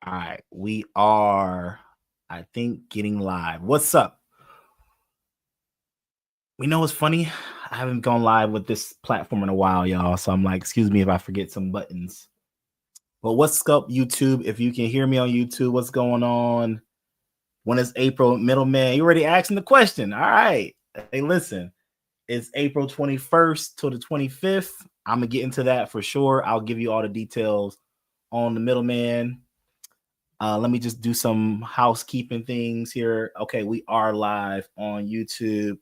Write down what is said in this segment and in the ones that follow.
All right, we are, I think, getting live. What's up? We know what's funny. I haven't gone live with this platform in a while, y'all. So I'm like, excuse me if I forget some buttons. But what's up, YouTube? If you can hear me on YouTube, what's going on? When is April? Middleman, you already asking the question. All right. Hey, listen, it's April 21st to the 25th. I'm going to get into that for sure. I'll give you all the details on the middleman. Let me just do some housekeeping things here. Okay, we are live on YouTube.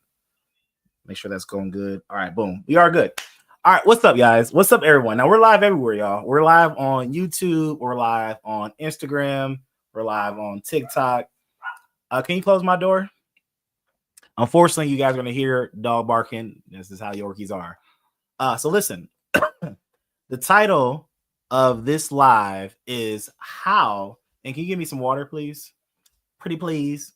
Make sure that's going good. All right, boom. We are good. All right, what's up, guys? What's up, everyone? Now, we're live everywhere, y'all. We're live on YouTube. We're live on Instagram. We're live on TikTok. Can you close my door? Unfortunately, you guys are going to hear dog barking. This is how Yorkies are. So listen, the title of this live is how, and can you give me some water, please? Pretty please.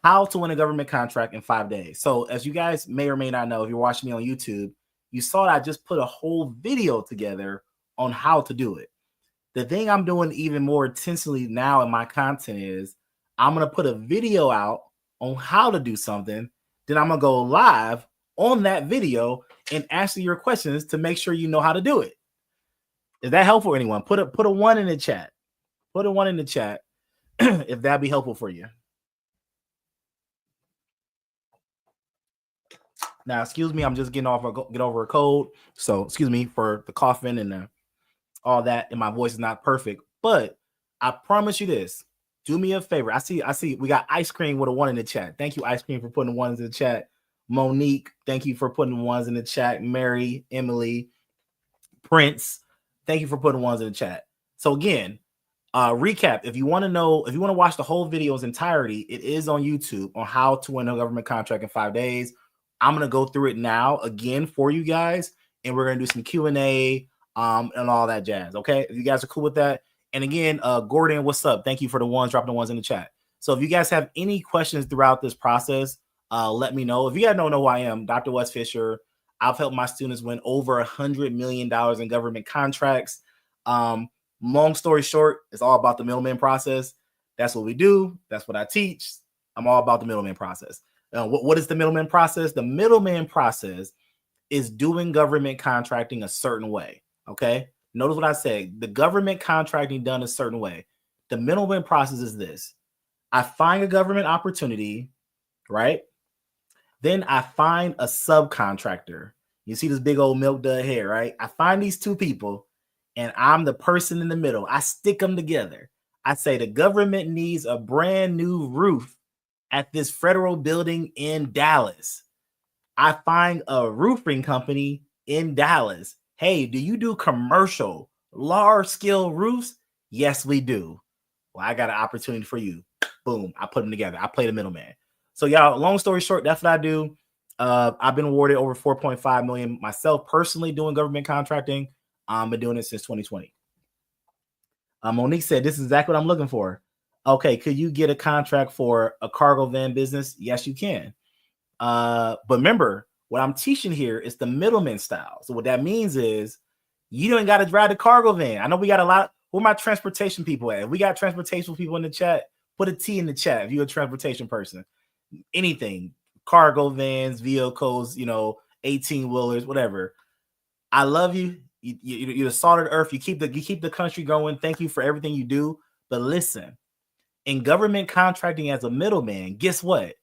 How to win a government contract in 5 days. So as you guys may or may not know, if you're watching me on YouTube, you saw that I just put a whole video together on how to do it. The thing I'm doing even more intensely now in my content is I'm going to put a video out on how to do something. Then I'm going to go live on that video and answer your questions to make sure you know how to do it. Is that helpful for anyone? Put a 1 in the chat. Put a 1 in the chat if that'd be helpful for you. Now, excuse me, I'm just get over a cold. So excuse me for the coughing and all that. And my voice is not perfect, but I promise you this. Do me a favor. I see we got Ice Cream with a 1 in the chat. Thank you, Ice Cream, for putting the 1s in the chat. Monique, thank you for putting the 1s in the chat. Mary, Emily, Prince, thank you for putting 1s in the chat. So again, recap, if you want to watch the whole video's entirety, it is on YouTube on how to win a government contract in 5 days. I'm going to go through it now again for you guys, and we're going to do some Q&A and all that jazz, okay? If you guys are cool with that. And again, Gordon, what's up? Thank you for the 1s, dropping the 1s in the chat. So if you guys have any questions throughout this process, let me know. If you guys don't know who I am, Dr. Wes Fisher, I've helped my students win over $100 million in government contracts. Long story short, it's all about the middleman process. That's what we do. That's what I teach. I'm all about the middleman process. What is the middleman process? The middleman process is doing government contracting a certain way. Okay. Notice what I said. The government contracting done a certain way. The middleman process is this. I find a government opportunity, right? Then I find a subcontractor. You see this big old milk dud hair, right? I find these two people and I'm the person in the middle. I stick them together. I say the government needs a brand new roof at this federal building in Dallas. I find a roofing company in Dallas. Hey, do you do commercial, large-scale roofs? Yes, we do. Well, I got an opportunity for you. Boom, I put them together. I play the middleman. So, y'all, long story short, that's what I do. I've been awarded over $4.5 million myself personally doing government contracting. I've been doing it since 2020. Monique said, this is exactly what I'm looking for. Okay, could you get a contract for a cargo van business? Yes, you can. But remember, what I'm teaching here is the middleman style. So what that means is you don't got to drive the cargo van. I know we got a lot. Where my transportation people at? If we got transportation people in the chat, put a T in the chat if you're a transportation person. Anything, cargo vans, vehicles, 18-wheelers, whatever. I love you. You're the salt of the earth. You keep the country going. Thank you for everything you do. But listen, in government contracting as a middleman, guess what?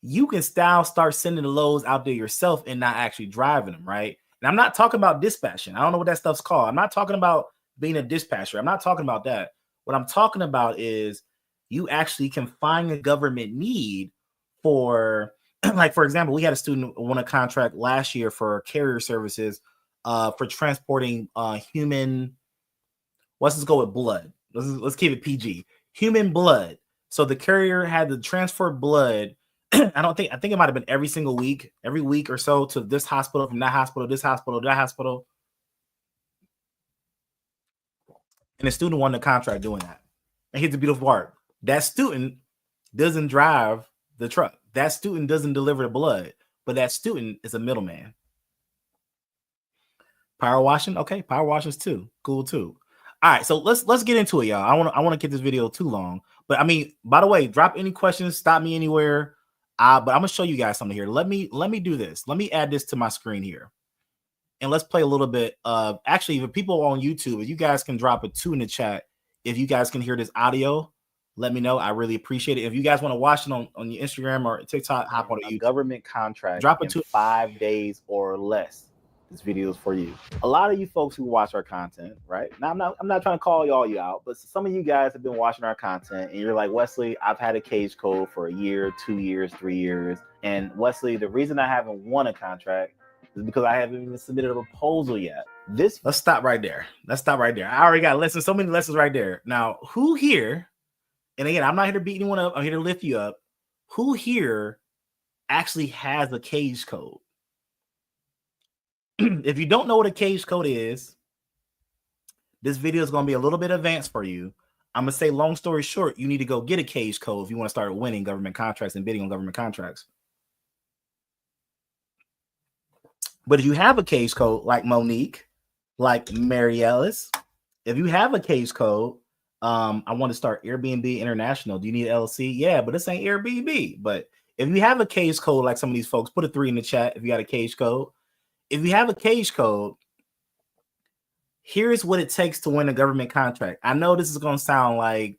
You can start sending the loads out there yourself and not actually driving them, right? And I'm not talking about dispatching. I don't know what that stuff's called. I'm not talking about being a dispatcher. I'm not talking about that. What I'm talking about is you actually can find a government need for, like, for example, we had a student won a contract last year for carrier services for transporting human, let's just go with blood. Let's keep it PG. Human blood. So the carrier had to transfer blood. I think it might have been every week or so, to this hospital, from that hospital, this hospital, that hospital. And the student won the contract doing that. And here's the beautiful part. That student doesn't drive the truck. That student doesn't deliver the blood, but that student is a middleman. Power washing. Okay. Power washing's too. Cool too. All right, so let's get into it, y'all. I want to get this video too long, but I mean, by the way, drop any questions, stop me anywhere. But I'm gonna show you guys something here. Let me do this. Let me add this to my screen here, and let's play a little bit of. Actually, for people on YouTube, if you guys can drop a 2 in the chat, if you guys can hear this audio, let me know. I really appreciate it. If you guys want to watch it on your Instagram or TikTok, hop on a government contract. Drop in it to 5 days or less. This video is for you. A lot of you folks who watch our content, right? Now, I'm not trying to call you out, but some of you guys have been watching our content and you're like, Wesley, I've had a cage code for a year, 2 years, 3 years. And Wesley, the reason I haven't won a contract is because I haven't even submitted a proposal yet. Let's stop right there. I already got so many lessons right there. Now, who here, and again, I'm not here to beat anyone up. I'm here to lift you up. Who here actually has a cage code? If you don't know what a cage code is, this video is going to be a little bit advanced for you. I'm going to say, long story short, you need to go get a cage code if you want to start winning government contracts and bidding on government contracts. But if you have a cage code like Monique, like Mary Ellis, if you have a cage code, I want to start Airbnb International. Do you need LLC? Yeah, but this ain't Airbnb. But if you have a cage code like some of these folks, put a 3 in the chat if you got a cage code. If you have a cage code, here's what it takes to win a government contract. I know this is going to sound like,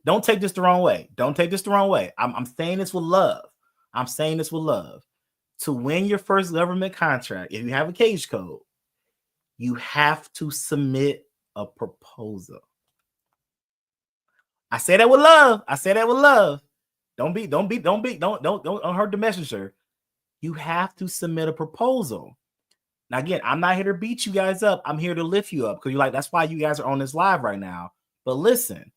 don't take this the wrong way. Don't take this the wrong way. I'm saying this with love. I'm saying this with love. To win your first government contract, if you have a cage code, you have to submit a proposal. I say that with love. I say that with love. Don't hurt the messenger. You have to submit a proposal. Now, again, I'm not here to beat you guys up. I'm here to lift you up because you're like, that's why you guys are on this live right now. But listen,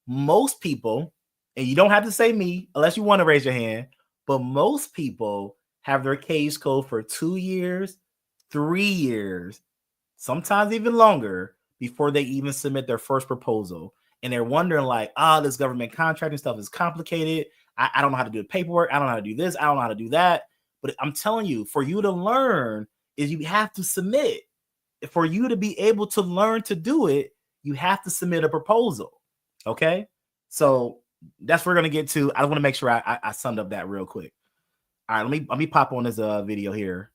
most people, and you don't have to say me unless you want to raise your hand, but most people have their cage code for 2 years, 3 years, sometimes even longer before they even submit their first proposal. And they're wondering like, this government contracting stuff is complicated. I don't know how to do the paperwork. I don't know how to do this. I don't know how to do that. But I'm telling you, for you to learn is you have to submit. For you to be able to learn to do it, you have to submit a proposal. Okay? So that's what we're going to get to. I want to make sure I summed up that real quick. All right, let me pop on this video here,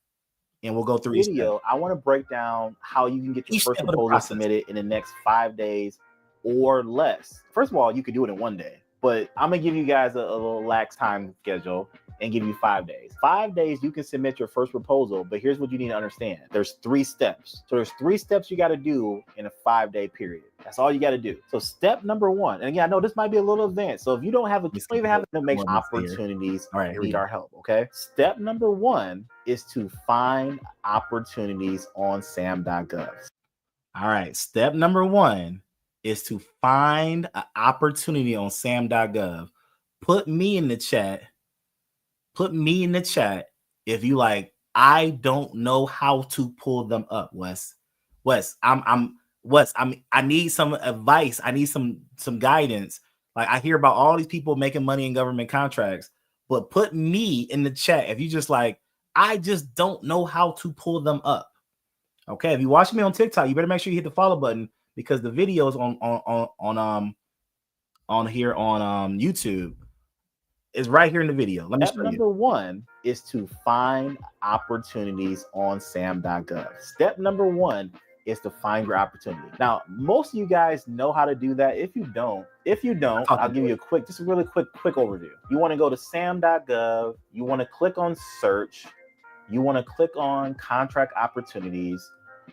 and we'll go through each video. I want to break down how you can get your first proposal submitted in the next 5 days or less. First of all, you could do it in 1 day, but I'm going to give you guys a little lax time schedule and give you 5 days. 5 days, you can submit your first proposal, but here's what you need to understand. There's 3 steps. So there's 3 steps you got to do in a 5-day period. That's all you got to do. So step number 1, and again, I know this might be a little advanced. So if you don't have a, don't even have to make opportunities, all right, need our help, okay? Step number 1 is to find opportunities on sam.gov. All right, step number 1 is to find an opportunity on sam.gov. Put me in the chat. Put me in the chat if you like, I don't know how to pull them up, Wes. I need some advice. I need some guidance. Like, I hear about all these people making money in government contracts, but put me in the chat if you just like, I just don't know how to pull them up. Okay, if you watch me on TikTok, you better make sure you hit the follow button because the videos on here on YouTube is right here in the video. Let me show you. Number 1 is to find opportunities on sam.gov. Step number 1 is to find your opportunity. Now, most of you guys know how to do that. If you don't, I'll give you a quick, just a really quick overview. You want to go to sam.gov. You want to click on search. You want to click on contract opportunities.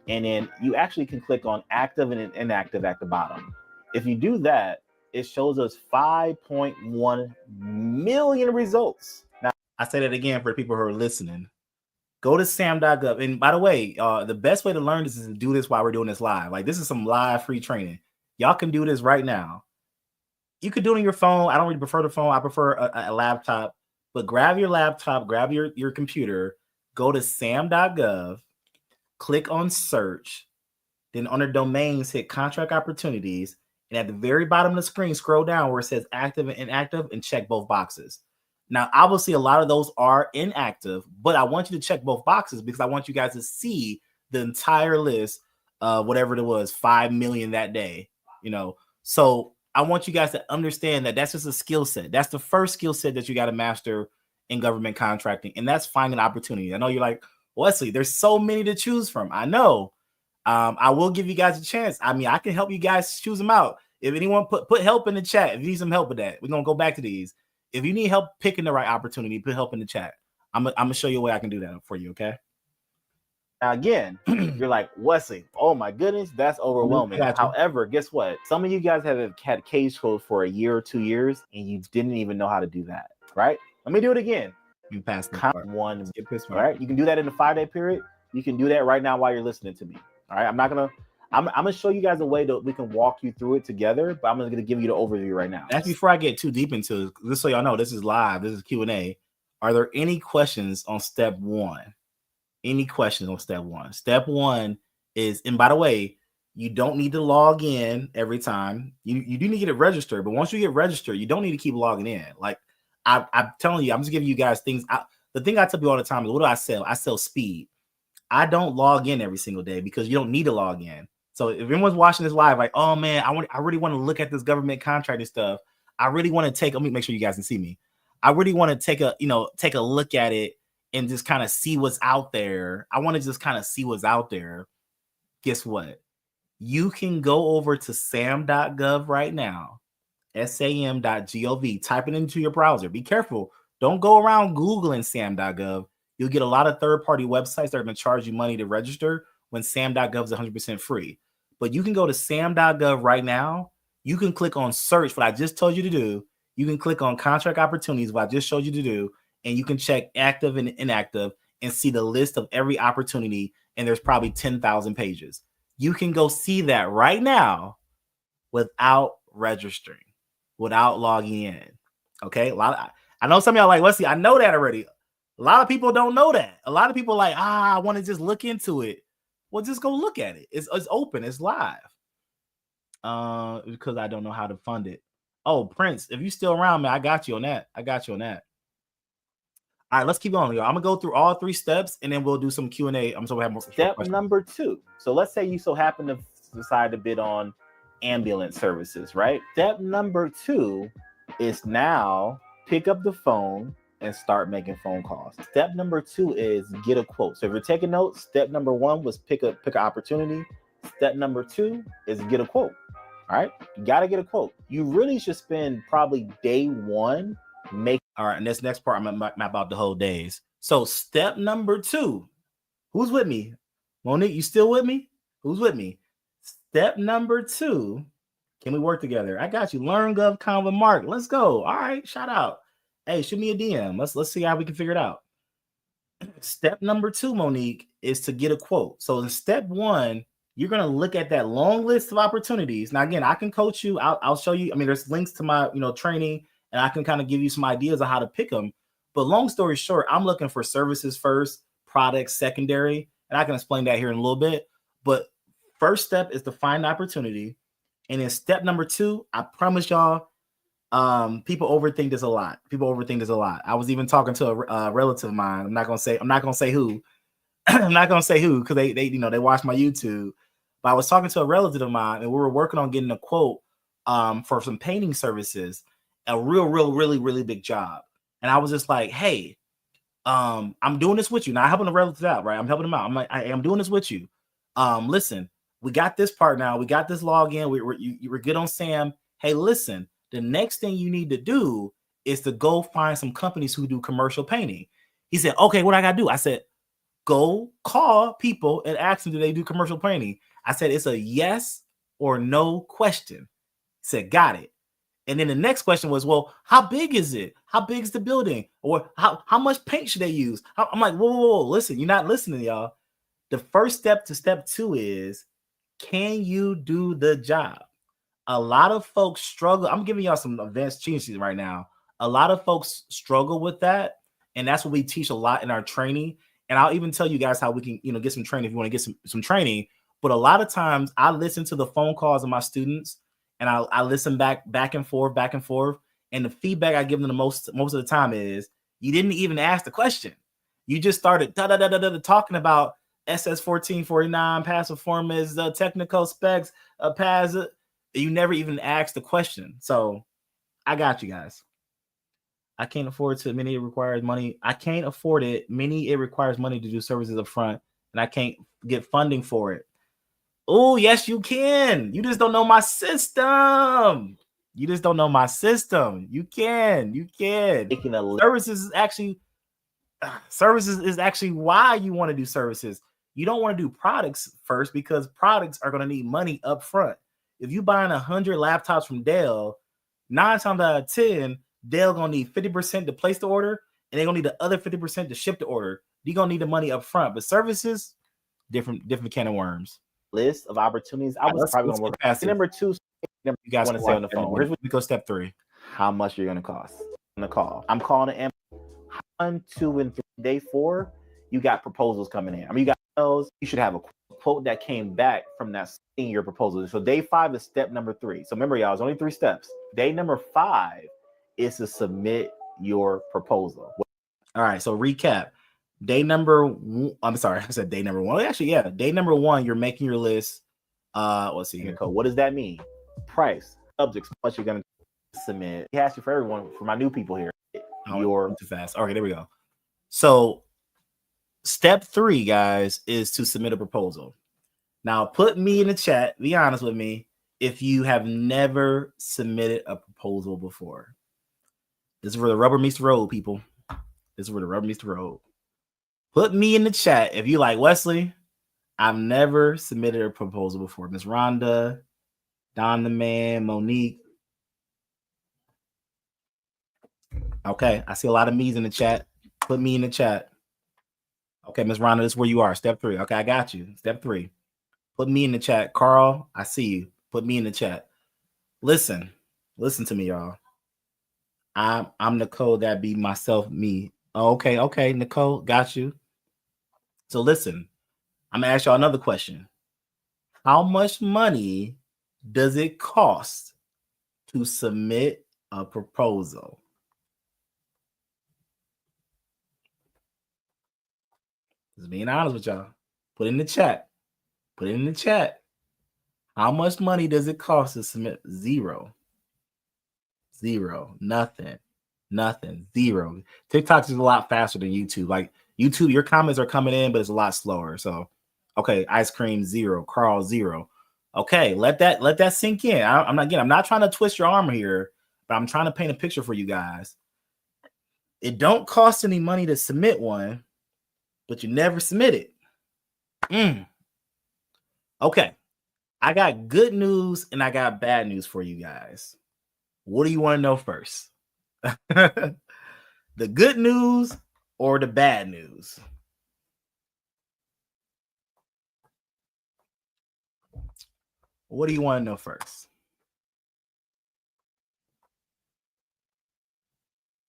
And then you actually can click on active and inactive at the bottom. If you do that, it shows us 5.1 million results. Now, I say that again for the people who are listening. Go to sam.gov. And by the way, the best way to learn this is to do this while we're doing this live. Like, this is some live free training. Y'all can do this right now. You could do it on your phone. I don't really prefer the phone. I prefer a laptop. But grab your laptop, grab your computer, go to sam.gov, click on search. Then under domains, hit contract opportunities. And at the very bottom of the screen, scroll down where it says active and inactive and check both boxes. Now, obviously, a lot of those are inactive, but I want you to check both boxes because I want you guys to see the entire list whatever it was, 5 million that day, you know. So I want you guys to understand that that's just a skill set. That's the first skill set that you got to master in government contracting, and that's finding opportunity. I know you're like, Wesley, there's so many to choose from. I know. I will give you guys a chance. I mean, I can help you guys choose them out. If anyone put help in the chat, if you need some help with that, we're gonna go back to these. If you need help picking the right opportunity, put help in the chat. I'm gonna show you a way I can do that for you. Okay. Now again, you're like, Wesley, oh my goodness, that's overwhelming. However, guess what? Some of you guys have had case code for a year or 2 years, and you didn't even know how to do that, right? Let me do it again. You pass one. All right, you can do that in a 5-day period. You can do that right now while you're listening to me. All right, I'm gonna show you guys a way that we can walk you through it together, but I'm gonna give you the overview right now. That's before I get too deep into it, just so y'all know, this is live. This is Q&A. Are there any questions on step 1? Any questions on step 1? Step 1 is, and by the way, you don't need to log in every time. You do need to get it registered, but once you get registered, you don't need to keep logging in. Like I'm telling you, I'm just giving you guys things. The thing I tell you all the time is, what do I sell? I sell speed. I don't log in every single day because you don't need to log in. So if anyone's watching this live, like, oh man, I really want to look at this government contracting stuff. I really want to let me make sure you guys can see me. I really want to take a look at it and just kind of see what's out there. I want to just kind of see what's out there. Guess what? You can go over to sam.gov right now, sam.gov, type it into your browser. Be careful. Don't go around Googling sam.gov. You'll get a lot of third-party websites that are going to charge you money to register when sam.gov is 100% free. But you can go to sam.gov right now. You can click on search, what I just told you to do. You can click on contract opportunities, what I just showed you to do. And you can check active and inactive and see the list of every opportunity. And there's probably 10,000 pages. You can go see that right now without registering, without logging in. Okay. I know some of y'all like, Wesley, I know that already. A lot of people don't know that. A lot of people like, I want to just look into it. Well, just go look at it. It's open. It's live. Because I don't know how to fund it. Oh, Prince, if you're still around, man, I got you on that. All right, let's keep going, y'all. I'm gonna go through all 3 steps, and then we'll do some Q&A. I'm so we have more. Step number 2. So let's say you so happen to decide to bid on ambulance services, right? Step number 2 is now pick up the phone and start making phone calls. Step number 2 is get a quote. So if you're taking notes, step number 1 was pick an opportunity. Step number 2 is get a quote. All right, you gotta get a quote. You really should spend probably day 1 all right, and this next part, I'm gonna map out the whole days. So step number 2, who's with me? Monique, you still with me? Who's with me? Step number 2, can we work together? I got you. Learn Gov Convo Mark. Let's go. All right, shout out. Hey, shoot me a DM. Let's see how we can figure it out. Step number 2, Monique, is to get a quote. So in step 1, you're gonna look at that long list of opportunities. Now, again, I can coach you. I'll show you. I mean, there's links to my training. And I can kind of give you some ideas on how to pick them. But long story short, I'm looking for services first, products secondary. And I can explain that here in a little bit. But first step is to find opportunity. And then step number 2, I promise y'all, people overthink this a lot. I was even talking to a relative of mine. I'm not gonna say who. I'm not gonna say who because they watch my YouTube. But I was talking to a relative of mine, and we were working on getting a quote for some painting services. A really big job. And I was just like, hey, I'm doing this with you. Now I'm helping the relatives out, right? I'm helping them out. I'm like, I'm doing this with you. Listen, we got this part now. We got this login. You were good on Sam. Hey, listen, the next thing you need to do is to go find some companies who do commercial painting. He said, okay, what I gotta do? I said, go call people and ask them, do they do commercial painting? I said, it's a yes or no question. He said, got it. And then the next question was, well, how big is it? How big is the building? Or how much paint should they use? I'm like, whoa, listen, you're not listening, y'all. The first step to step 2 is, can you do the job? A lot of folks struggle. I'm giving y'all some advanced changes right now. A lot of folks struggle with that. And that's what we teach a lot in our training. And I'll even tell you guys how we can, get some training if you want to get some training. But a lot of times I listen to the phone calls of my students. And I listen back and forth. And the feedback I give them the most of the time is, you didn't even ask the question. You just started talking about SS1449, past performance, technical specs, PAS. You never even asked the question. So I got you guys. I can't afford to. Many it requires money. I can't afford it. Many it requires money to do services up front, and I can't get funding for it. Oh, yes, you can. You just don't know my system. You just don't know my system. You can. You can. Making a services is actually why you want to do services. You don't want to do products first because products are going to need money up front. If you buying 100 laptops from Dell, 9 times out of 10, Dell gonna need 50% to place the order, and they're gonna need the other 50% to ship the order. You're gonna need the money up front, but services, different can of worms. List of opportunities. I was probably gonna work past number 2. You guys want to say on the phone. Here's what we go step 3. How much you're gonna cost on the call. I'm calling it 1, 2, and 3. Day 4, you got proposals coming in. I mean, you got those. You should have a quote that came back from that senior proposal. So day 5 is step number 3. So remember, y'all, it's only 3 steps. Day number 5 is to submit your proposal. All right, so recap. Day number one, I'm sorry, I said day number 1. Actually, yeah, day number 1, you're making your list. Let's see here. What does that mean? Price, subjects, what you're gonna submit. He asked you for everyone, for my new people here. You're too fast. Okay, there we go. So step 3, guys, is to submit a proposal. Now, put me in the chat. Be honest with me if you have never submitted a proposal before. This is where the rubber meets the road, people. This is where the rubber meets the road. Put me in the chat if you like, Wesley, I've never submitted a proposal before. Miss Rhonda, Don the Man, Monique. Okay, I see a lot of me's in the chat. Put me in the chat. Okay, Miss Rhonda, this is where you are. Step 3. Okay, I got you. Step 3. Put me in the chat. Carl, I see you. Put me in the chat. Listen to me, y'all. I'm Nicole, that be myself, me. Oh, okay, Nicole, got you. So listen, I'm gonna ask y'all another question. How much money does it cost to submit a proposal? Just being honest with y'all. Put it in the chat. Put it in the chat. How much money does it cost to submit? Zero. Nothing. Zero. TikTok is a lot faster than YouTube. Like YouTube, your comments are coming in, but it's a lot slower. So, okay, ice cream 0, Carl 0. Okay, let that sink in. I'm not trying to twist your arm here, but I'm trying to paint a picture for you guys. It don't cost any money to submit one, but you never submit it. Okay, I got good news and I got bad news for you guys. What do you want to know first? The good news or the bad news? What do you want to know first?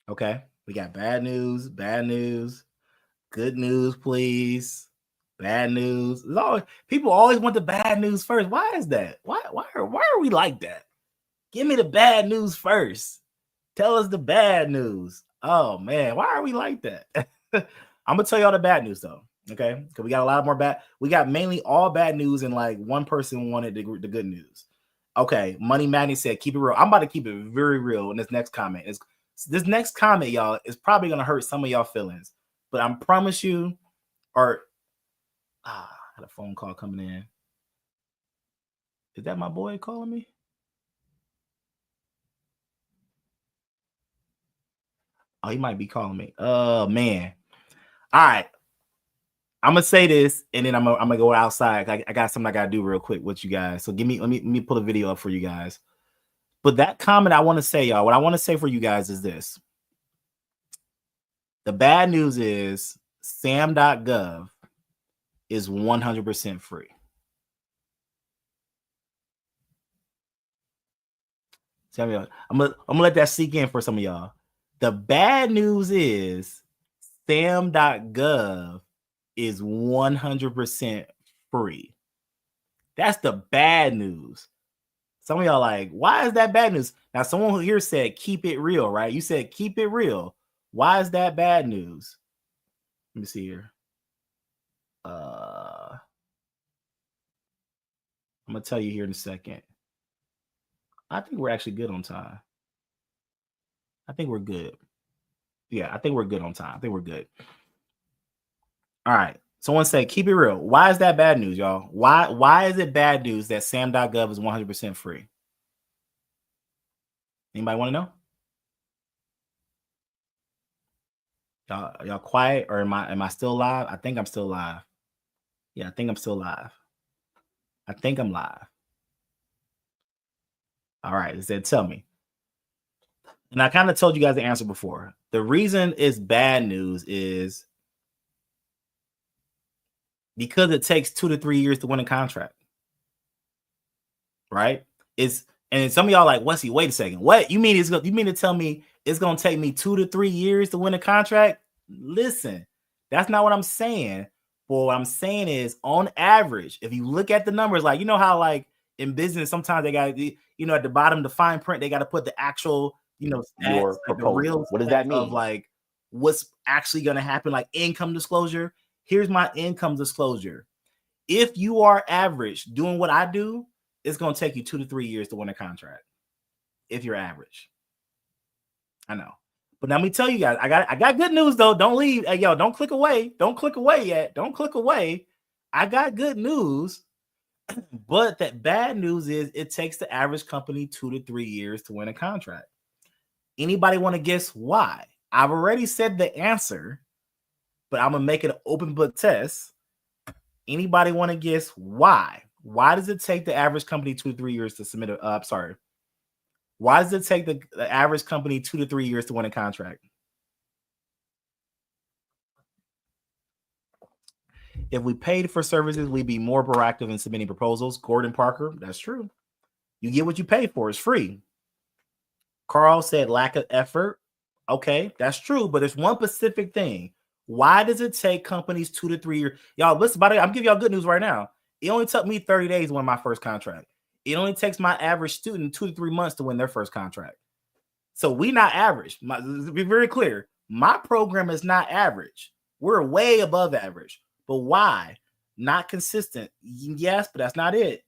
Okay, we got bad news, good news, please. Bad news. People always want the bad news first. Why is that? Why are we like that? Give me the bad news first. Tell us the bad news. Oh man, why are we like that? I'm gonna tell y'all the bad news though. Okay, because we got a lot more bad. We got mainly all bad news, and like one person wanted the good news. Okay, Money Magnet said, "Keep it real." I'm about to keep it very real in this next comment. This next comment, y'all, is probably gonna hurt some of y'all feelings, but I promise you. I had a phone call coming in. Is that my boy calling me? Oh, he might be calling me. Oh man. All right. I'm gonna say this and then I'm gonna go outside. I got something I gotta do real quick with you guys. So let me pull a video up for you guys. But that comment I want to say, y'all, what I want to say for you guys is this. The bad news is sam.gov is 100% free. I'm gonna let that sink in for some of y'all. The bad news is sam.gov is 100% free. That's the bad news. Some of y'all like, why is that bad news? Now, someone who here said, keep it real, right? You said, keep it real. Why is that bad news? Let me see here. I'm gonna tell you here in a second. I think we're actually good on time. I think we're good. Yeah, I think we're good on time. I think we're good. All right. Someone say, keep it real. Why is that bad news, y'all? Why is it bad news that sam.gov is 100% free? Anybody want to know? Y'all quiet, or am I still live? I think I'm still live. Yeah, I think I'm still live. I think I'm live. All right, it said, tell me. And I kind of told you guys the answer before. The reason it's bad news is because it takes 2 to 3 years to win a contract. Right? And some of y'all like, Wesley, wait a second. What? You mean to tell me it's gonna take me 2 to 3 years to win a contract? Listen, that's not what I'm saying. But what I'm saying is, on average, if you look at the numbers, like, you know how like in business, sometimes they got, you know, at the bottom, the fine print, they got to put the actual, you know, stats, like the real what does that mean? Of like what's actually gonna happen, like income disclosure. Here's my income disclosure. If you are average doing what I do, it's going to take you 2 to 3 years to win a contract. If you're average. I know. But let me tell you guys, I got good news though. Don't leave. Hey, yo, don't click away. Don't click away yet. Don't click away. I got good news. But that bad news is it takes the average company 2 to 3 years to win a contract. Anybody want to guess why? I've already said the answer, but I'm going to make it an open book test. Anybody want to guess why? Why does it take the average company 2 to 3 years to submit a why does it take the average company 2 to 3 years to win a contract? If we paid for services, we'd be more proactive in submitting proposals. Gordon Parker, that's true. You get what you pay for. It's free. Carl said lack of effort. Okay, that's true, but there's one specific thing. Why does it take companies 2 to 3 years? Y'all, listen, by the way, I'm giving y'all good news right now. It only took me 30 days to win my first contract. It only takes my average student 2 to 3 months to win their first contract. So we not average. To be very clear, my program is not average. We're way above average. But why? Not consistent. Yes, but that's not it.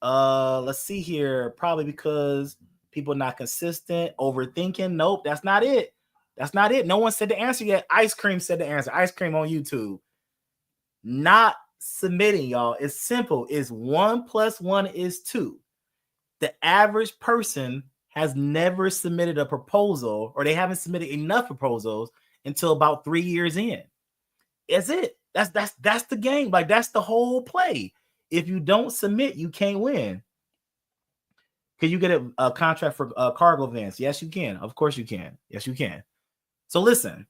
Let's see here. Probably because people not consistent, overthinking. Nope, that's not it. That's not it. No one said the answer yet. Ice Cream said the answer. Ice Cream on YouTube. Not submitting, y'all. It's simple. It's 1 + 1 is 2. The average person has never submitted a proposal, or they haven't submitted enough proposals until about 3 years in. That's it. That's the game. Like, that's the whole play. If you don't submit, you can't win. Can you get a contract for cargo vans? Yes, you can. Of course you can. Yes, you can. So listen,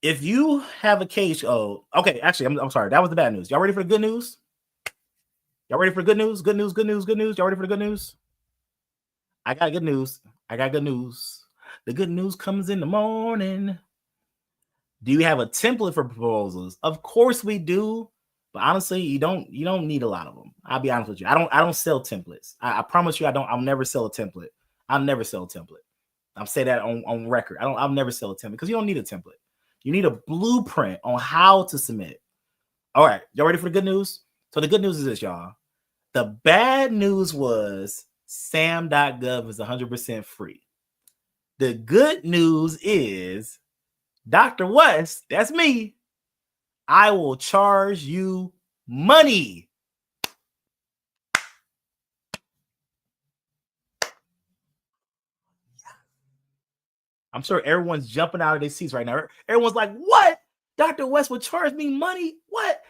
if you have a case, okay, actually, I'm sorry. That was the bad news. Y'all ready for the good news? Y'all ready for good news? Good news, good news, good news. Y'all ready for the good news? I got good news. I got good news. The good news comes in the morning. Do you have a template for proposals? Of course we do. But honestly, you don't need a lot of them. I'll be honest with you. I don't sell templates. I promise you, I'll never sell a template. I'll never sell a template. I'll say that on record. I'll never sell a template because you don't need a template. You need a blueprint on how to submit. All right, y'all ready for the good news? So the good news is this, y'all. The bad news was sam.gov is 100% free. The good news is Dr. West, that's me. I will charge you money. I'm sure everyone's jumping out of their seats right now. Everyone's like, what? Dr. West would charge me money? What?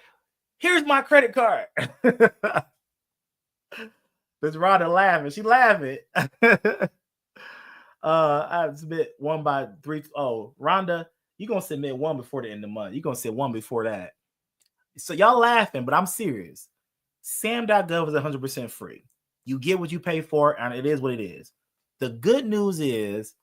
Here's my credit card. Miss Rhonda laughing. She laughing. I submit 1 by 3. Oh, Rhonda, you're going to submit 1 before the end of the month. You're going to submit 1 before that. So y'all laughing, but I'm serious. sam.gov is 100% free. You get what you pay for, and it is what it is. The good news is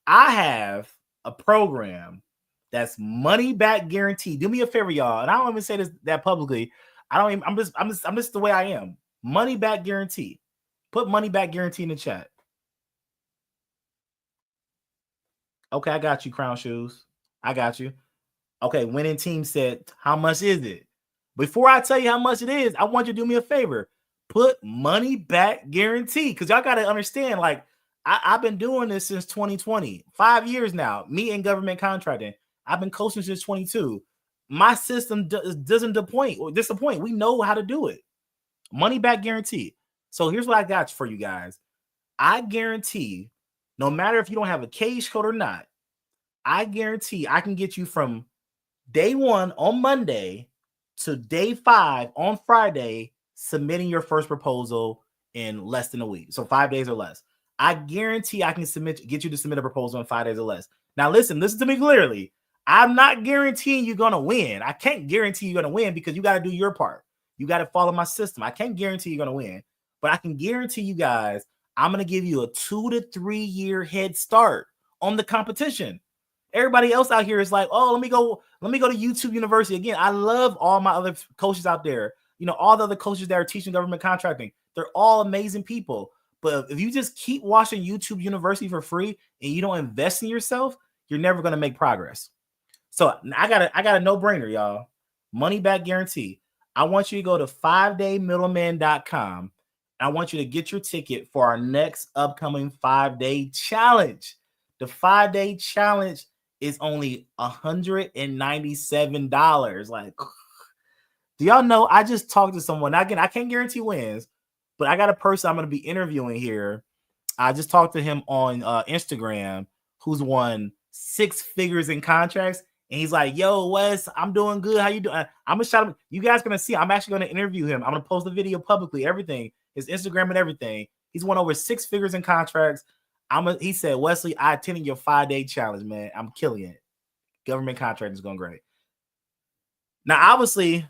I have a program that's money back guaranteed. Do me a favor, y'all, and I don't even say this that publicly. I'm just the way I am. Money back guarantee. Put money back guarantee in the chat. Okay, I got you, Crown Shoes. I got you. Okay, winning team said, how much is it? Before I tell you how much it is, I want you to do me a favor. Put money back guarantee. Because y'all got to understand, like, I've been doing this since 2020, 5 years now. Me and government contracting. I've been coaching since 22. My system doesn't disappoint. We know how to do it. Money back guarantee. So here's what I got for you guys. I guarantee, no matter if you don't have a cage code or not, I guarantee I can get you from day 1 on Monday to day 5 on Friday, submitting your first proposal in less than a week. So 5 days or less. I guarantee I can get you to submit a proposal in 5 days or less. Now, listen to me clearly. I'm not guaranteeing you're going to win. I can't guarantee you're going to win because you got to do your part. You got to follow my system. I can't guarantee you're going to win, but I can guarantee you guys, I'm going to give you a 2 to 3 year head start on the competition. Everybody else out here is like, oh, let me go to YouTube University. Again, I love all my other coaches out there. You know, all the other coaches that are teaching government contracting. They're all amazing people. But if you just keep watching YouTube University for free and you don't invest in yourself, you're never going to make progress. So I got a no-brainer, y'all. Money back guarantee. I want you to go to 5daymiddleman.com. I want you to get your ticket for our next upcoming 5-day challenge. The 5-day challenge is only $197. Like, do y'all know? I just talked to someone. Again, I can't guarantee wins, but I got a person I'm going to be interviewing here. I just talked to him on Instagram who's won 6 figures in contracts. And he's like, yo, Wes, I'm doing good. How you doing? I'm going to shout him. You guys going to see. I'm actually going to interview him. I'm going to post the video publicly, everything, his Instagram and everything. He's won over 6 figures in contracts. He said, Wesley, I attended your 5-day challenge, man. I'm killing it. Government contracting is going great. Now, obviously,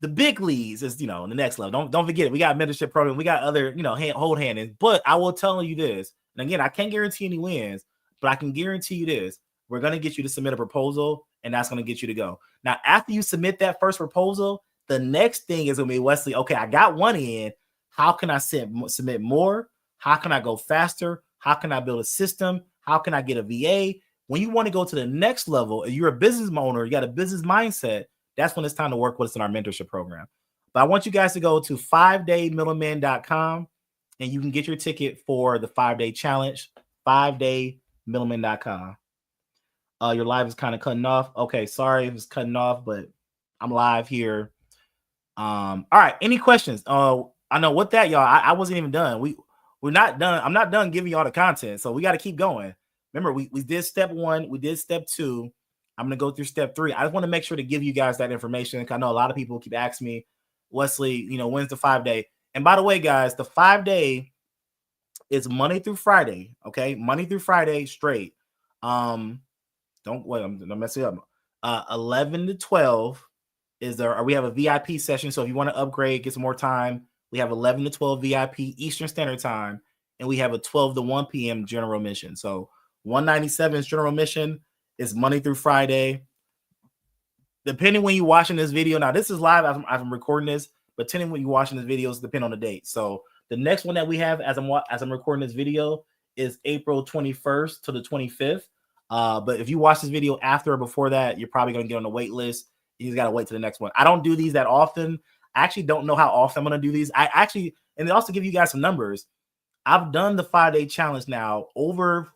the big leagues is, the next level. Don't forget it. We got mentorship program. We got other, hold hands. But I will tell you this. And again, I can't guarantee any wins, but I can guarantee you this. We're going to get you to submit a proposal, and that's going to get you to go. Now, after you submit that first proposal, the next thing is going to be, Wesley, okay, I got one in. How can I submit more? How can I go faster? How can I build a system? How can I get a VA? When you want to go to the next level, if you're a business owner, you got a business mindset, that's when it's time to work with us in our mentorship program. But I want you guys to go to 5daymiddleman.com, and you can get your ticket for the 5-day challenge, 5daymiddleman.com. Your live is kind of cutting off. Okay, sorry if it's cutting off, but I'm live here. All right, any questions? I know with that, y'all, I wasn't even done. We're not done. I'm not done giving y'all the content, so we got to keep going. Remember, we did step 1, we did step 2. I'm going to go through step 3. I just want to make sure to give you guys that information. I know a lot of people keep asking me, Wesley, when's the 5-day? And by the way, guys, the 5-day is Monday through Friday. Okay, Monday through Friday straight. Don't wait, I'm gonna mess it up. 11 to 12 is there. We have a VIP session. So if you want to upgrade, get some more time, we have 11 to 12 VIP Eastern Standard Time, and we have a 12 to 1 p.m. general admission. So 197 is general admission. It's Monday through Friday. Depending when you're watching this video, now this is live as I'm recording this, but depending when you're watching this video, depend on the date. So the next one that we have as I'm recording this video is April 21st to the 25th. But if you watch this video after or before that, you're probably going to get on the wait list. You just got to wait to the next one. I don't do these that often. I actually don't know how often I'm going to do these. And they also give you guys some numbers. I've done the 5-day challenge now over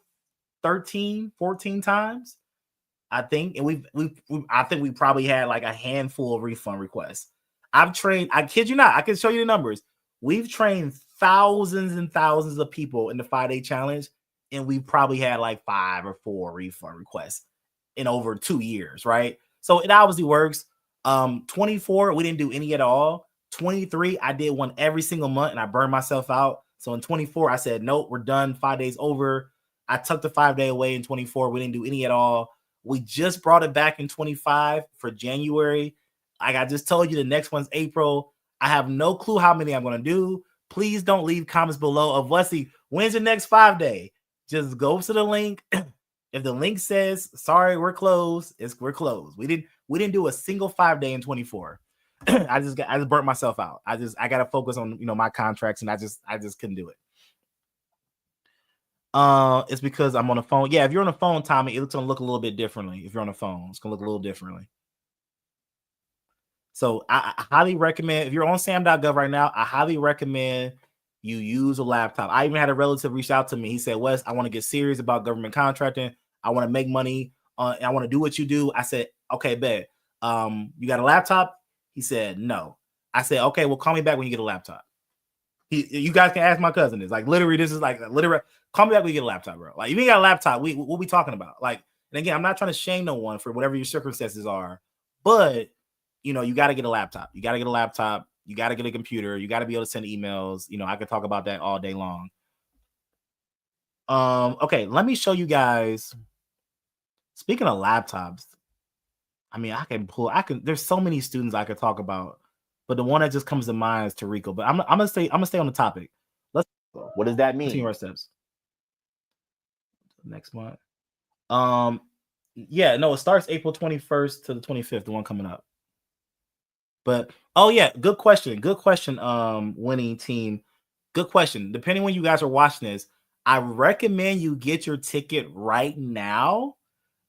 13, 14 times, I think. And I think we probably had like a handful of refund requests. I've trained, I kid you not, I can show you the numbers. We've trained thousands and thousands of people in the 5-day challenge, and we probably had like 5 or 4 refund requests in over 2 years, right? So it obviously works. 24, we didn't do any at all. 23, I did one every single month, and I burned myself out. So in 24, I said, nope, we're done. 5 days over. I took the 5-day away in 24. We didn't do any at all. We just brought it back in 25 for January. Like I just told you, the next one's April. I have no clue how many I'm going to do. Please don't leave comments below of Wesley, when's the next 5-day? Just go to the link. If the link says, sorry, we're closed, we're closed. We didn't do a single 5-day in 24. I just burnt myself out. I got to focus on, my contracts, and I just couldn't do it. It's because I'm on the phone. Yeah, if you're on the phone, Tommy, it's gonna look a little bit differently. If you're on the phone, it's gonna look a little differently. So I highly recommend, if you're on sam.gov right now, I highly recommend you use a laptop. I even had a relative reach out to me. He said, Wes, I want to get serious about government contracting. I want to make money. I want to do what you do. I said, okay, bet. You got a laptop? He said, no. I said, okay, well, call me back when you get a laptop. You guys can ask my cousin this. Like, literally, this is like, literally, call me back when you get a laptop, bro. Like, if you ain't got a laptop, what we talking about? Like, and again, I'm not trying to shame no one for whatever your circumstances are, but you know, you got to get a laptop. You got to get a laptop. You got to get a computer. You got to be able to send emails. You know, I could talk about that all day long. Okay, let me show you guys. Speaking of laptops, I mean, there's so many students I could talk about, but the one that just comes to mind is Tarico. But I'm gonna stay on the topic. What does that mean? Continue our steps. Next month. Yeah, no, it starts April 21st to the 25th, the one coming up. But oh yeah, good question. Winning team. Good question. Depending when you guys are watching this, I recommend you get your ticket right now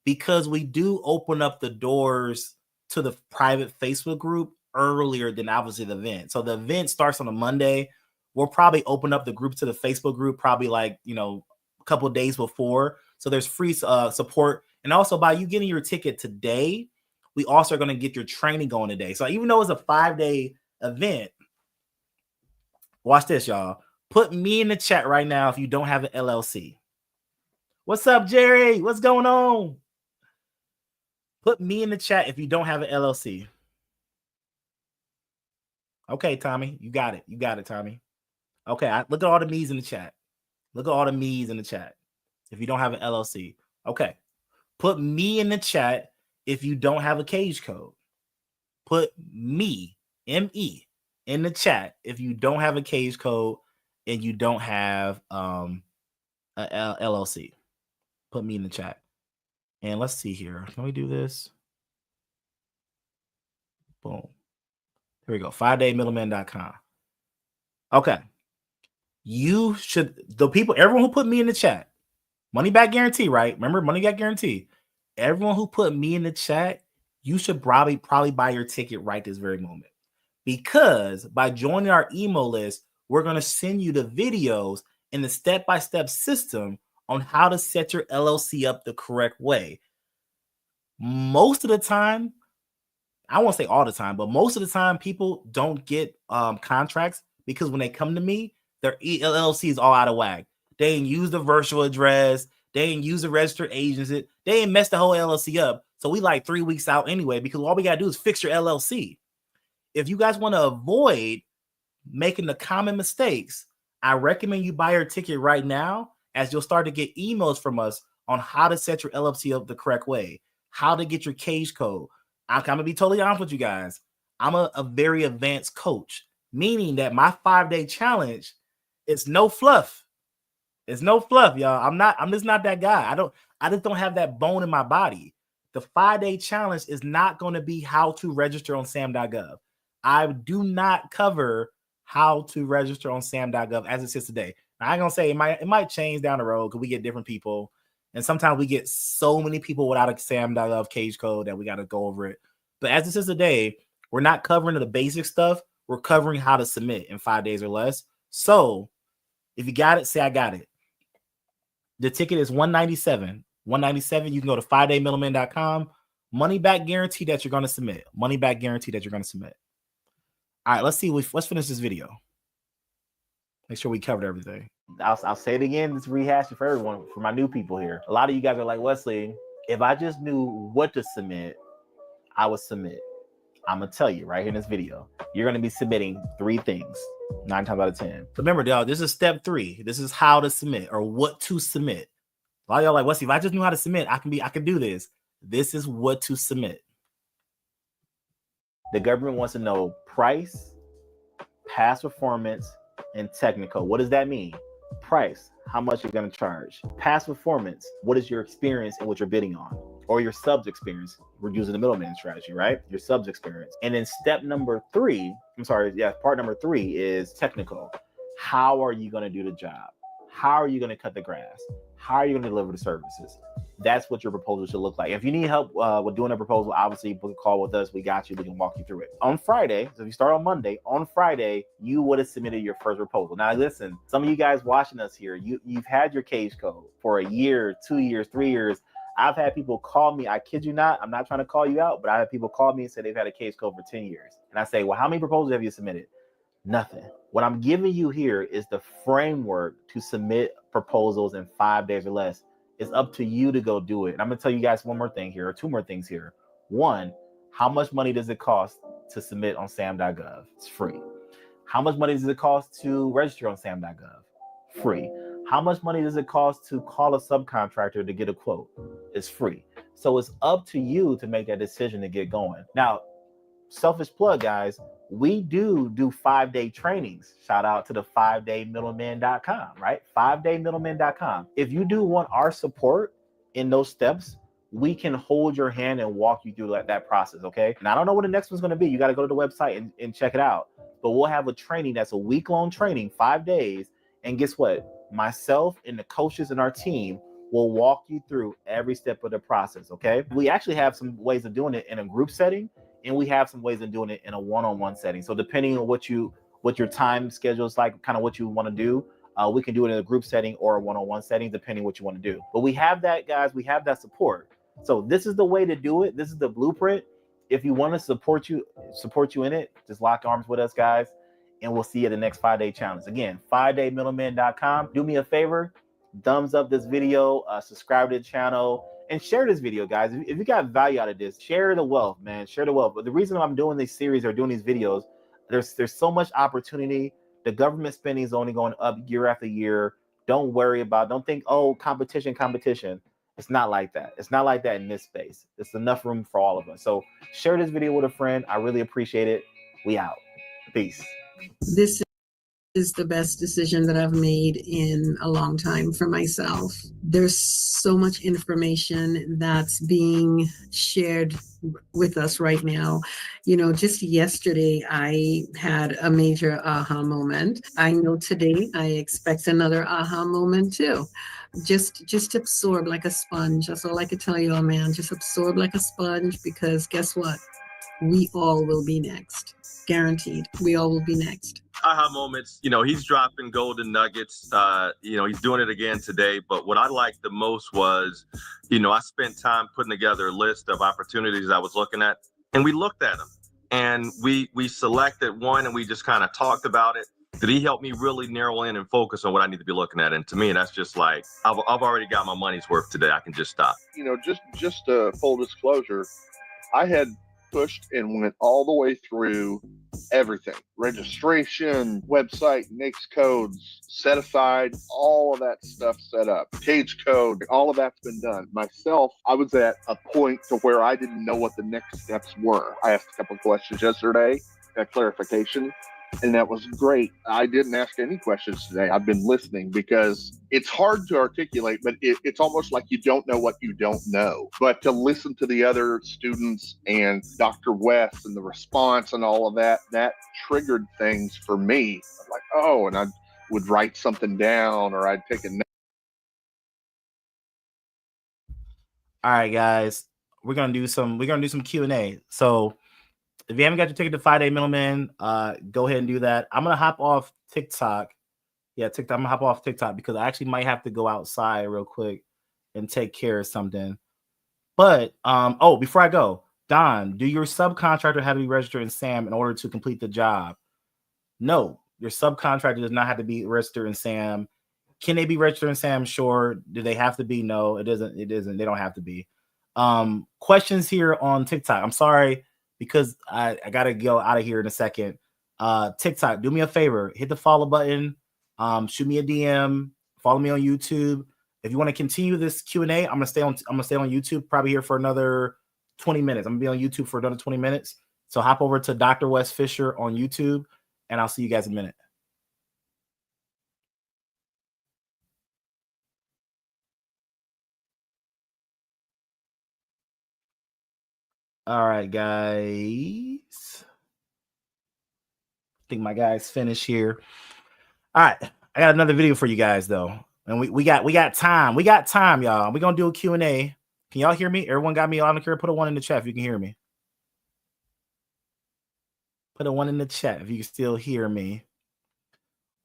because we do open up the doors to the private Facebook group earlier than obviously the event. So the event starts on a Monday. We'll probably open up the group to the Facebook group probably like, you know, a couple days before. So there's free support. And also by you getting your ticket today, we also are going to get your training going today. So even though it's a 5-day event, watch this, y'all. Put me in the chat right now if you don't have an LLC. What's up, Jerry? What's going on? Put me in the chat if you don't have an LLC. Okay, Tommy, you got it. You got it, Tommy. Okay, look at all the me's in the chat. Look at all the me's in the chat. If you don't have an LLC. Okay. Put me in the chat if you don't have a cage code. Put me, M-E, in the chat if you don't have a cage code and you don't have a LLC. Put me in the chat. And let's see here. Can we do this? Boom. Here we go. 5daymiddleman.com. Okay. You should, everyone who put me in the chat, money back guarantee, right? Remember, money back guarantee. Everyone who put me in the chat, you should probably buy your ticket right this very moment. Because by joining our email list, we're going to send you the videos and the step-by-step system on how to set your LLC up the correct way. Most of the time, I won't say all the time, but most of the time, people don't get contracts because when they come to me, their LLC is all out of whack. They ain't use the virtual address. They ain't use the registered agency. They ain't messed the whole LLC up. So we like 3 weeks out anyway, because all we got to do is fix your LLC. If you guys want to avoid making the common mistakes, I recommend you buy your ticket right now, as you'll start to get emails from us on how to set your LLC up the correct way, how to get your cage code. I'm going to be totally honest with you guys. I'm a very advanced coach, meaning that my 5-day challenge is no fluff. It's no fluff, y'all. I'm just not that guy. I just don't have that bone in my body. The 5-day challenge is not going to be how to register on sam.gov. I do not cover how to register on sam.gov as it sits today. Now, I'm going to say it might change down the road because we get different people. And sometimes we get so many people without a sam.gov cage code that we got to go over it. But as it is today, we're not covering the basic stuff. We're covering how to submit in 5 days or less. So if you got it, say I got it. The ticket is $197. $197. You can go to 5daymiddleman.com. Money back guarantee that you're going to submit. Money back guarantee that you're going to submit. All right, let's finish this video. Make sure we covered everything. I'll say it again. Let's rehash it for everyone, for my new people here. A lot of you guys are like, Wesley, if I just knew what to submit, I would submit. I'm going to tell you right here in this video. You're going to be submitting 3 things, 9 times out of 10. Remember, y'all, this is step 3. This is how to submit or what to submit. A lot of y'all like, Wesley, if I just knew how to submit, I can do this. This is what to submit. The government wants to know price, past performance, and technical. What does that mean? Price, how much you're going to charge. Past performance, what is your experience and what you're bidding on? Or your subs experience. We're using the middleman strategy, right? Your subs experience. And then part number 3 is technical. How are you going to do the job? How are you going to cut the grass? How are you going to deliver the services? That's what your proposal should look like. If you need help with doing a proposal, obviously book a call with us. We got you. We can walk you through it. On Friday, so if you start on Monday, on Friday, you would have submitted your first proposal. Now, listen, some of you guys watching us here, you've had your case code for a year, 2 years, 3 years. I've had people call me. I kid you not. I'm not trying to call you out, but I have people call me and say they've had a case code for 10 years. And I say, well, how many proposals have you submitted? Nothing. What I'm giving you here is the framework to submit proposals in 5 days or less. It's up to you to go do it. And I'm going to tell you guys one more thing here, or two more things here. One, how much money does it cost to submit on sam.gov? It's free. How much money does it cost to register on sam.gov? Free. How much money does it cost to call a subcontractor to get a quote? It's free. So it's up to you to make that decision to get going. Now, selfish plug, guys, we do 5-day trainings. Shout out to the 5daymiddleman.com, right? 5daymiddleman.com. If you do want our support in those steps, we can hold your hand and walk you through that process, okay? And I don't know what the next one's going to be. You got to go to the website and check it out. But we'll have a training that's a week-long training, 5 days. And guess what? Myself and the coaches in our team will walk you through every step of the process, okay? We actually have some ways of doing it in a group setting, and we have some ways of doing it in a one-on-one setting. So depending on what your time schedule is like, kind of what you want to do, we can do it in a group setting or a one-on-one setting, depending what you want to do. But we have that, guys. We have that support. So this is the way to do it. This is the blueprint. If you want to support you in it, just lock arms with us, guys, and we'll see you at the next 5-day challenge. Again, 5daymiddleman.com. Do me a favor, thumbs up this video, subscribe to the channel, and share this video, guys. If you got value out of this, share the wealth, man. Share the wealth. But the reason I'm doing this series or doing these videos, there's so much opportunity. The government spending is only going up year after year. Don't think, oh, competition. It's not like that. It's not like that in this space. There's enough room for all of us. So share this video with a friend. I really appreciate it. We out. Peace. This is the best decision that I've made in a long time for myself. There's so much information that's being shared with us right now. Just yesterday, I had a major aha moment. I know today I expect another aha moment too. Just absorb like a sponge. That's all I could tell you, man. Just absorb like a sponge, because guess what? We all will be next. Guaranteed. We all will be next. Aha moments. He's dropping golden nuggets. He's doing it again today. But what I liked the most was, I spent time putting together a list of opportunities I was looking at, and we looked at them, and we selected one, and we just kind of talked about it. Did he help me really narrow in and focus on what I need to be looking at? And to me, that's just like, I've already got my money's worth today. I can just stop. Just full disclosure, I had pushed and went all the way through everything: registration, website, NAICS codes, set aside, all of that stuff set up, page code, all of that's been done. Myself, I was at a point to where I didn't know what the next steps were. I asked a couple of questions yesterday, got clarification, and that was great. I didn't ask any questions today. I've been listening, because it's hard to articulate, but it's almost like you don't know what you don't know. But to listen to the other students and Dr. West and the response and all of that triggered things for me. I'm like, oh, and I would write something down, or I'd take a note. All right, guys, we're gonna do some Q&A. So if you haven't got your ticket to 5-Day Middleman, go ahead and do that. I'm gonna hop off TikTok. Yeah, TikTok. I'm gonna hop off TikTok because I actually might have to go outside real quick and take care of something. But before I go, Don, do your subcontractor have to be registered in SAM in order to complete the job? No, your subcontractor does not have to be registered in SAM. Can they be registered in SAM? Sure. Do they have to be? No, it isn't. It isn't. They don't have to be. Questions here on TikTok. I'm sorry, because I gotta go out of here in a second. TikTok, do me a favor, hit the follow button, shoot me a DM, follow me on YouTube. If you want to continue this Q&A, I'm gonna stay on YouTube probably here for another 20 minutes. I'm gonna be on YouTube for another 20 minutes. So hop over to Dr. Wes Fisher on YouTube, and I'll see you guys in a minute. All right, guys. I think my guys finished here. All right, I got another video for you guys though. And we got time. We got time, y'all. We're gonna do a Q&A. Can y'all hear me? Everyone got me on the care? Put a 1 in the chat if you can hear me. Put a 1 in the chat if you can still hear me.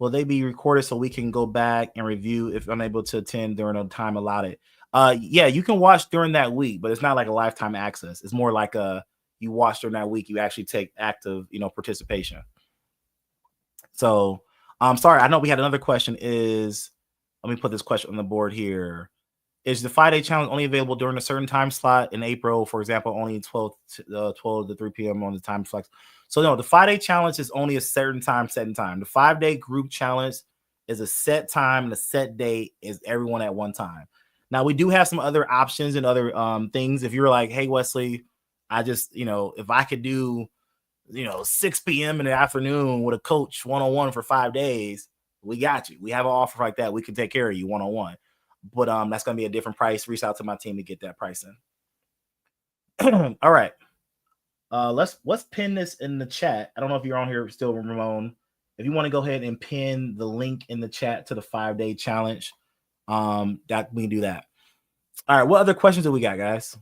Will they be recorded so we can go back and review if unable to attend during a time allotted? Yeah, you can watch during that week, but it's not like a lifetime access. It's more like you watch during that week, you actually take active, participation. So I'm sorry. I know we had another question. Let me put this question on the board here. Is the 5-day challenge only available during a certain time slot in April? For example, only 12 to 3 p.m. on the time flex. So no, the 5-day challenge is only a certain time, set in time. The 5-day group challenge is a set time and a set date is everyone at one time. Now we do have some other options and other things. If you're like, hey Wesley, I just, if I could do, 6 p.m. in the afternoon with a coach one-on-one for 5 days, we got you. We have an offer like that. We can take care of you one-on-one. But that's gonna be a different price. Reach out to my team to get that pricing. All right. Let's pin this in the chat. I don't know if you're on here still, Ramon. If you want to go ahead and pin the link in the chat to the 5-day challenge, that we can do that. All right. What other questions do we got, guys?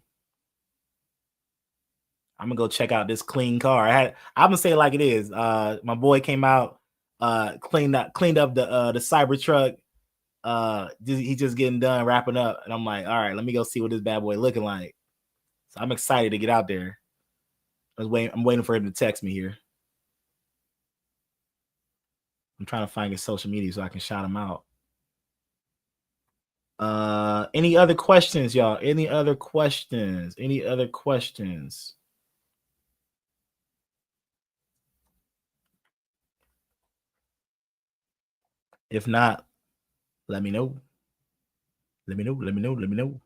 I'm gonna go check out this clean car. I'm gonna say it like it is. My boy came out, cleaned up the Cybertruck. He just getting done wrapping up, and I'm like, all right, let me go see what this bad boy looking like. So I'm excited to get out there. I'm waiting for him to text me here. I'm trying to find his social media so I can shout him out. Any other questions, y'all? Any other questions? If not, let me know. Let me know.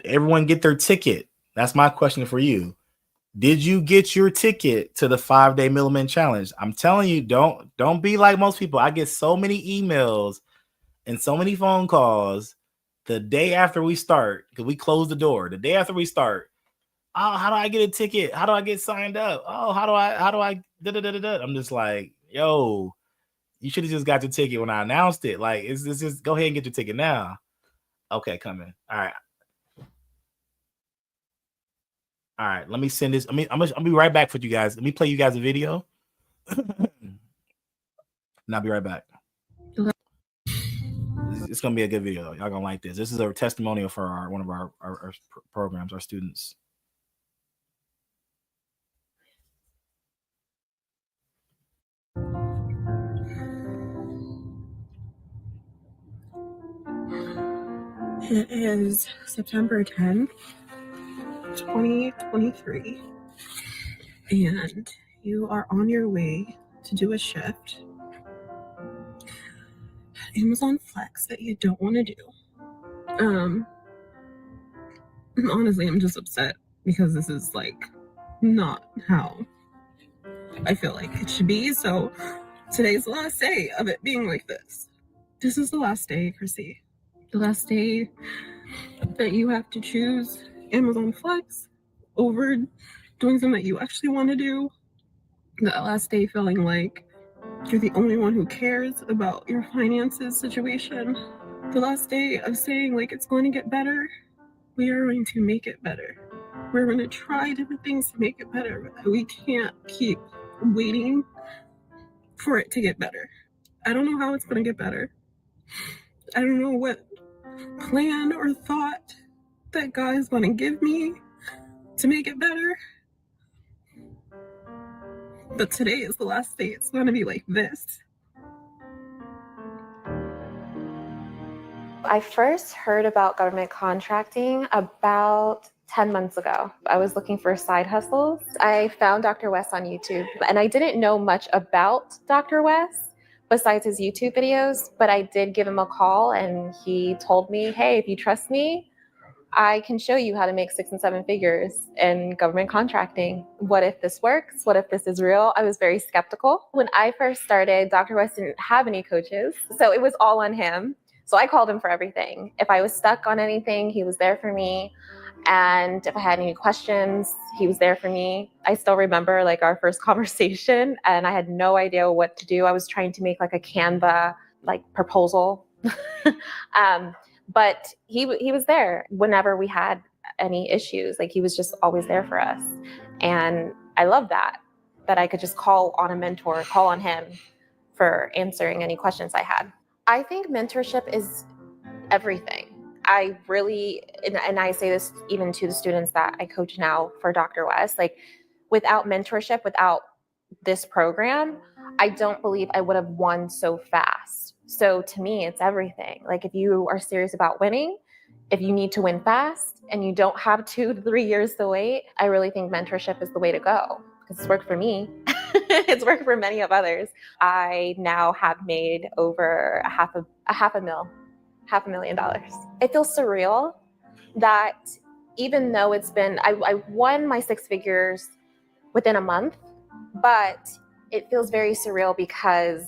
Everyone get their ticket. That's my question for you. Did you get your ticket to the 5-day Middleman Challenge? I'm telling you, don't be like most people. I get so many emails and so many phone calls the day after we start, because we close the door. The day after we start, oh, how do I get a ticket? How do I get signed up? Oh, how do I I'm just like, yo, you should have just got your ticket when I announced it. Like, it's just go ahead and get your ticket now. Okay, coming. All right. Let me send this. I'll be right back for you guys. Let me play you guys a video. And I'll be right back. It's gonna be a good video. Y'all gonna like this. This is a testimonial for one of our programs, our students. It is September 10th, 2023, and you are on your way to do a shift at Amazon Flex that you don't want to do. Honestly, I'm just upset because this is like not how I feel like it should be. So today's the last day of it being like this. This is the last day, Chrissy. The last day that you have to choose Amazon Flex over doing something that you actually want to do. That last day feeling like you're the only one who cares about your finances situation. The last day of saying like it's going to get better. We are going to make it better. We're going to try different things to make it better. But we can't keep waiting for it to get better. I don't know how it's going to get better. I don't know what plan or thought that God is going to give me to make it better. But today is the last day. It's going to be like this. I first heard about government contracting about 10 months ago. I was looking for side hustles. I found Dr. West on YouTube, and I didn't know much about Dr. West besides his YouTube videos, but I did give him a call and he told me, hey, if you trust me, I can show you how to make 6 and 7 figures in government contracting. What if this works? What if this is real? I was very skeptical. When I first started, Dr. West didn't have any coaches, so it was all on him. So I called him for everything. If I was stuck on anything, he was there for me. And if I had any questions, he was there for me. I still remember like our first conversation and I had no idea what to do. I was trying to make like a Canva like proposal. But he was there whenever we had any issues. Like, he was just always there for us. And I love that I could just call on a mentor, call on him for answering any questions I had. I think mentorship is everything. I really, and I say this even to the students that I coach now for Dr. West, like, without mentorship, without this program, I don't believe I would have won so fast. So to me, it's everything. Like, if you are serious about winning, if you need to win fast and you don't have 2 to 3 years to wait, I really think mentorship is the way to go, because it's worked for me. It's worked for many of others. I now have made over $500,000. It feels surreal that even though it's been, I won my 6 figures within a month, but it feels very surreal because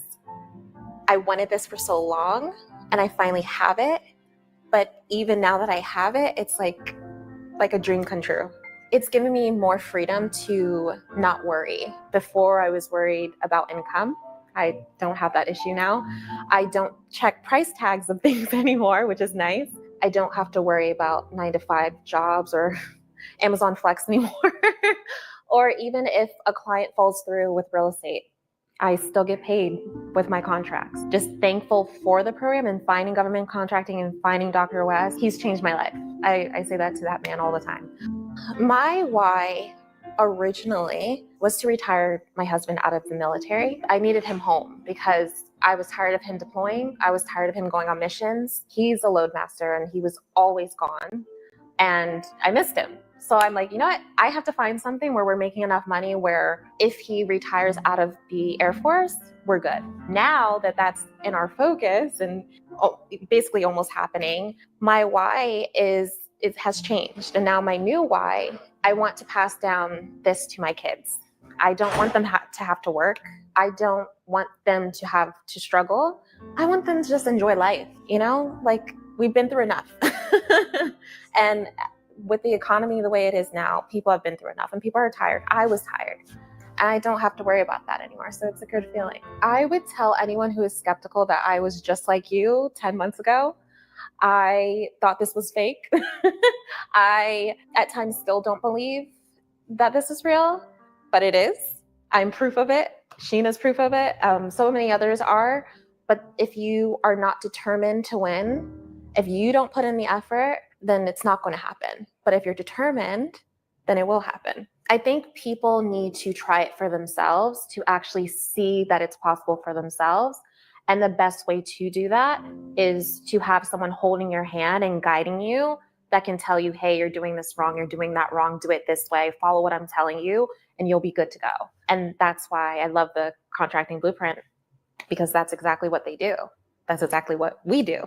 I wanted this for so long and I finally have it. But even now that I have it, it's like a dream come true. It's given me more freedom to not worry. Before, I was worried about income. I don't have that issue now. I don't check price tags of things anymore, which is nice. I don't have to worry about 9-to-5 jobs or Amazon Flex anymore. Or even if a client falls through with real estate, I still get paid with my contracts. Just thankful for the program and finding government contracting and finding Dr. West. He's changed my life. I say that to that man all the time. My why originally was to retire my husband out of the military. I needed him home because I was tired of him deploying. I was tired of him going on missions. He's a load master and he was always gone. And I missed him. So I'm like, you know what? I have to find something where we're making enough money where if he retires out of the Air Force, we're good. Now that that's in our focus and basically almost happening, my why it has changed. And now my new why, I want to pass down this to my kids. I don't want them to have to work. I don't want them to have to struggle. I want them to just enjoy life, like we've been through enough. And with the economy the way it is now, people have been through enough and people are tired. I was tired. And I don't have to worry about that anymore. So it's a good feeling. I would tell anyone who is skeptical that I was just like you 10 months ago. I thought this was fake. I, at times, still don't believe that this is real, but it is. I'm proof of it. Sheena's proof of it. So many others are. But if you are not determined to win, if you don't put in the effort, then it's not going to happen. But if you're determined, then it will happen. I think people need to try it for themselves to actually see that it's possible for themselves. And the best way to do that is to have someone holding your hand and guiding you that can tell you, hey, you're doing this wrong, you're doing that wrong, do it this way, follow what I'm telling you, and you'll be good to go. And that's why I love the contracting blueprint, because that's exactly what they do. That's exactly what we do.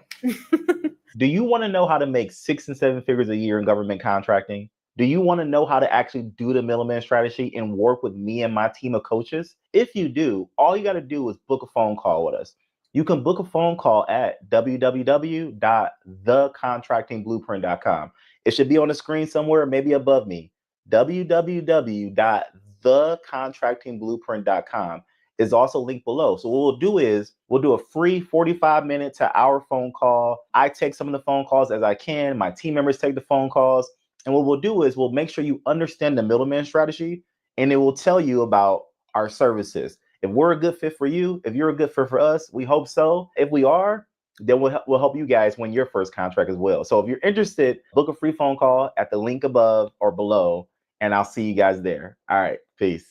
Do you want to know how to make 6 and 7 figures a year in government contracting? Do you want to know how to actually do the middleman strategy and work with me and my team of coaches? If you do, all you got to do is book a phone call with us. You can book a phone call at www.thecontractingblueprint.com. It should be on the screen somewhere, maybe above me. www.thecontractingblueprint.com is also linked below. So what we'll do is we'll do a free 45-minute to hour phone call. I take some of the phone calls as I can. My team members take the phone calls. And what we'll do is we'll make sure you understand the middleman strategy, and it will tell you about our services. If we're a good fit for you, if you're a good fit for us, we hope so. If we are, then we'll help you guys win your first contract as well. So if you're interested, book a free phone call at the link above or below, and I'll see you guys there. All right, peace.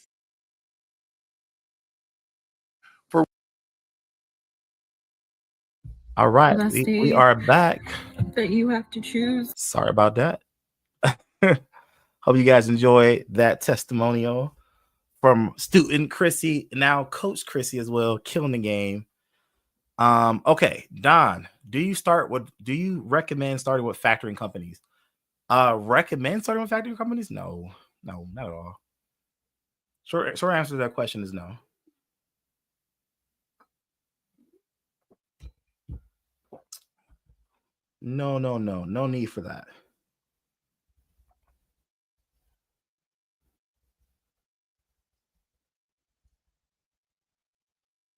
All right, Last we day are back. that you have to choose. Sorry about that. Hope you guys enjoyed that testimonial from student Chrissy, now Coach Chrissy as well, killing the game. Okay, Don, do you recommend starting with factoring companies? Recommend starting with factoring companies? No, not at all. Short answer to that question is no. No need for that.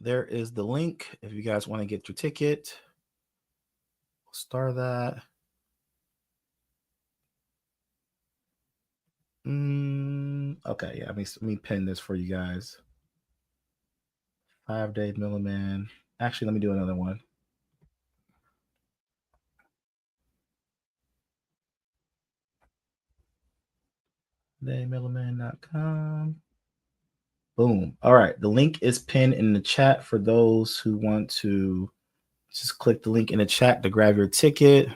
There is the link if you guys want to get your ticket. Star that. Okay, yeah. Let me pin this for you guys. 5-day middleman. Actually, let me do another one. middleman.com. Boom. All right. The link is pinned in the chat for those who want to just click the link in the chat to grab your ticket.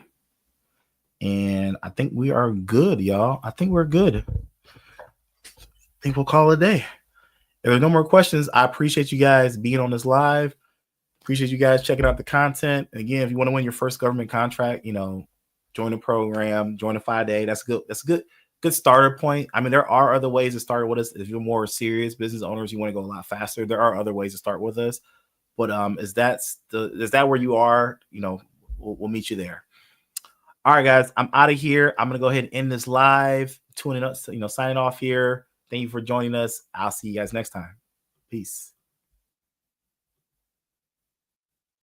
And I think we are good, y'all. I think we're good. I think we'll call it a day. If there's no more questions, I appreciate you guys being on this live. Appreciate you guys checking out the content. And again, if you want to win your first government contract, join the program, join the 5-day. That's good. That's a good starter point. I mean, there are other ways to start with us. If you're more serious business owners, you want to go a lot faster. There are other ways to start with us. But is that where you are? We'll meet you there. All right, guys, I'm out of here. I'm gonna go ahead and end this live. Tuning up, signing off here. Thank you for joining us. I'll see you guys next time. Peace.